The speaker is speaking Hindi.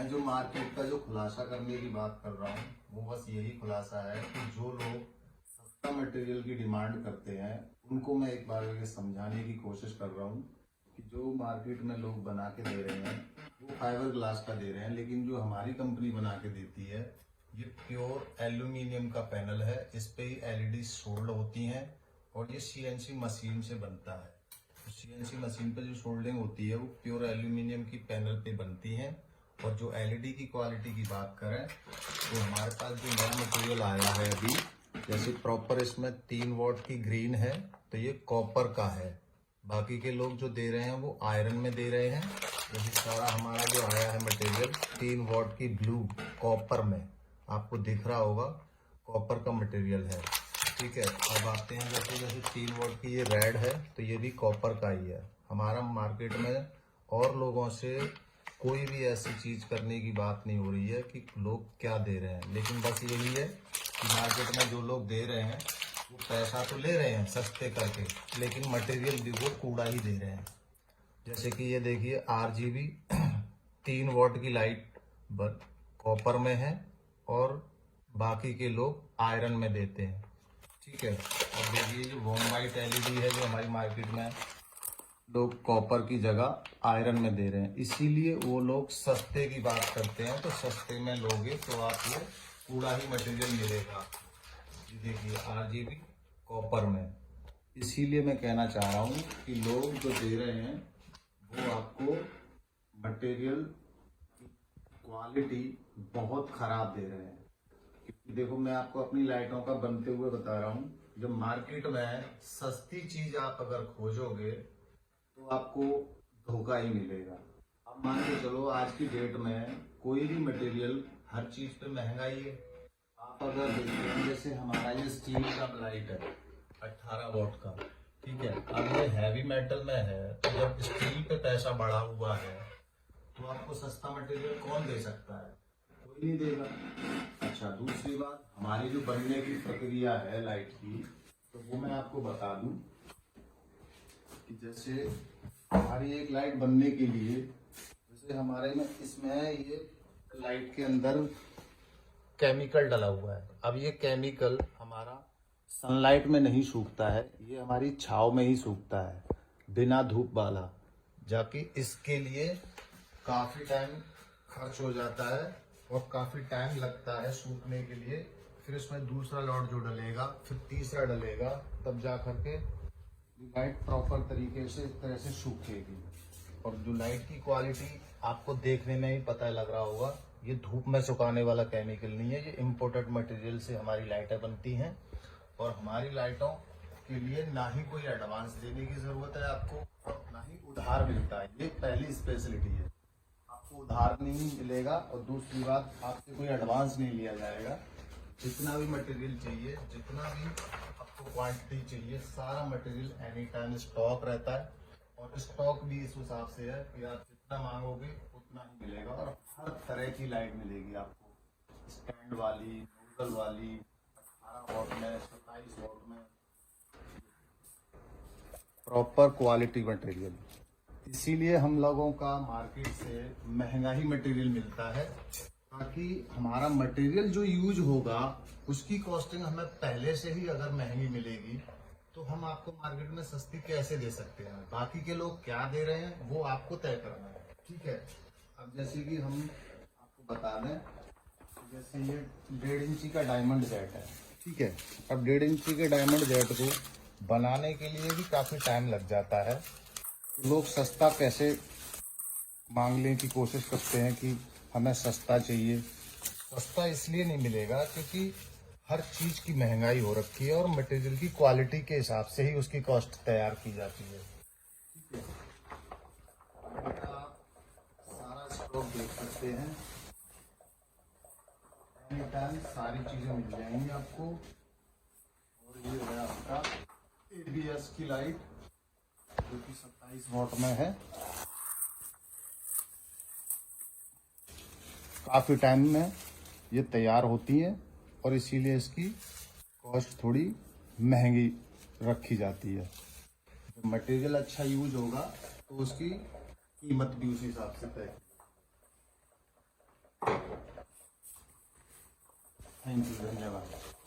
मैं जो मार्केट का जो खुलासा करने की बात कर रहा हूँ वो बस यही खुलासा है कि जो लोग सस्ता मटेरियल की डिमांड करते हैं उनको मैं एक बार ये समझाने की कोशिश कर रहा हूँ कि जो मार्केट में लोग बना के दे रहे हैं वो फाइबर ग्लास का दे रहे हैं, लेकिन जो हमारी कंपनी बना के देती है ये प्योर एल्यूमिनियम का पैनल है। इस पे ही एलईडी सोल्ड होती हैं और ये सीएनसी मशीन से बनता है। तो सीएनसी मशीन पे जो सोल्डिंग होती है वो प्योर एल्यूमिनियम की पैनल पे बनती हैं। और जो एलईडी की क्वालिटी की बात करें तो हमारे पास जो नया मटेरियल आया है अभी, जैसे प्रॉपर इसमें 3 वॉट की ग्रीन है तो ये कॉपर का है। बाकी के लोग जो दे रहे हैं वो आयरन में दे रहे हैं। जैसे सारा हमारा जो आया है मटेरियल 3 वॉट की ब्लू कॉपर में, आपको दिख रहा होगा कॉपर का मटेरियल है। ठीक है, अब आते हैं जैसे 3 वॉट की ये रेड है तो ये भी कॉपर का ही है। हमारा मार्केट में और लोगों से कोई भी ऐसी चीज करने की बात नहीं हो रही है कि लोग क्या दे रहे हैं, लेकिन बस यही है कि मार्केट में जो लोग दे रहे हैं वो पैसा तो ले रहे हैं सस्ते करके, लेकिन मटेरियल भी वो कूड़ा ही दे रहे हैं। जैसे कि ये देखिए आरजीबी 3 वॉट की लाइट कॉपर में है और बाकी के लोग आयरन में देते हैं। ठीक है, और देखिए जो वॉम वाइट एलईडी है जो हमारी मार्केट में लोग कॉपर की जगह आयरन में दे रहे हैं, इसीलिए वो लोग सस्ते की बात करते हैं। तो सस्ते में लोगे तो आपको कूड़ा ही मटेरियल मिलेगा। ये देखिए आरजीबी कॉपर में, इसीलिए मैं कहना चाह रहा हूँ कि लोग जो दे रहे हैं वो आपको मटेरियल की क्वालिटी बहुत खराब दे रहे हैं। क्योंकि देखो मैं आपको अपनी लाइटों का बनते हुए बता रहा हूँ, जब मार्केट में सस्ती चीज आप अगर खोजोगे तो आपको धोखा ही मिलेगा। अब मान के चलो आज की डेट में कोई भी मटेरियल हर चीज पे महंगाई है। आप अगर देखते हैं जैसे हमारा ये स्टील का लाइट है 18 वॉट का, ठीक है, अब ये हैवी मेटल में है तो जब स्टील पे पैसा बढ़ा हुआ है तो आपको सस्ता मटेरियल कौन दे सकता है? कोई नहीं देगा। अच्छा, दूसरी बात, हमारी जो बनने की प्रक्रिया है लाइट की, तो वो मैं आपको बता दूं कि जैसे हमारी एक लाइट बनने के लिए, जैसे हमारे में इसमें ये लाइट के अंदर केमिकल डला हुआ है। अब ये केमिकल हमारा सनलाइट में नहीं सूखता है, ये हमारी छाव में ही सूखता है बिना धूप वाला, जाकि इसके लिए काफी टाइम खर्च हो जाता है और काफी टाइम लगता है सूखने के लिए। फिर इसमें दूसरा लॉट जो डलेगा, फिर तीसरा डलेगा, तब जा करके लाइट प्रॉपर तरीके से इस तरह से सूखेगी। और जो लाइट की क्वालिटी आपको देखने में ही पता लग रहा होगा, ये धूप में सुखाने वाला केमिकल नहीं है, ये इम्पोर्टेड मटेरियल से हमारी लाइटें बनती हैं। और हमारी लाइटों के लिए ना ही कोई एडवांस देने की जरूरत है आपको और ना ही उधार मिलता है। ये पहली स्पेशलिटी है, आपको उधार नहीं मिलेगा। और दूसरी बात, आपसे कोई एडवांस नहीं लिया जाएगा। जितना भी मटेरियल चाहिए, जितना भी आपको क्वांटिटी चाहिए, सारा मटेरियल एनी टाइम स्टॉक रहता है। और स्टॉक भी इस हिसाब से है कि आप जितना मांगोगे उतना ही मिलेगा। और हर तरह की लाइट मिलेगी आपको, स्टैंड वाली, नोजल वाली, 18 वॉट में, 27 वॉट में, प्रॉपर क्वालिटी मटेरियल। इसीलिए हम लोगों का मार्केट से महंगा ही मटेरियल मिलता है, ताकि हमारा मटेरियल जो यूज होगा उसकी कॉस्टिंग हमें पहले से ही अगर महंगी मिलेगी तो हम आपको मार्केट में सस्ती कैसे दे सकते हैं। बाकी के लोग क्या दे रहे हैं वो आपको तय करना है। ठीक है, अब जैसे कि हम आपको बता दें, जैसे ये 1.5 इंची का डायमंड जेट है। ठीक है, अब 1.5 इंची के डायमंड जेट को बनाने के लिए भी काफी टाइम लग जाता है। लोग सस्ता कैसे मांगने की कोशिश करते हैं कि हमें सस्ता चाहिए। सस्ता इसलिए नहीं मिलेगा क्योंकि हर चीज की महंगाई हो रखी है और मटेरियल की क्वालिटी के हिसाब से ही उसकी कॉस्ट तैयार की जाती है। ठीक है, आप सारा स्टॉक देख सकते हैं, एनी टाइम सारी चीजें मिल जाएंगी आपको। और ये है आपका एबीएस की लाइट जो कि 27 वॉट में है। काफ़ी टाइम में ये तैयार होती है और इसीलिए इसकी कॉस्ट थोड़ी महंगी रखी जाती है। जब मटेरियल अच्छा यूज होगा तो उसकी कीमत भी उस हिसाब से तय। थैंक यू, धन्यवाद।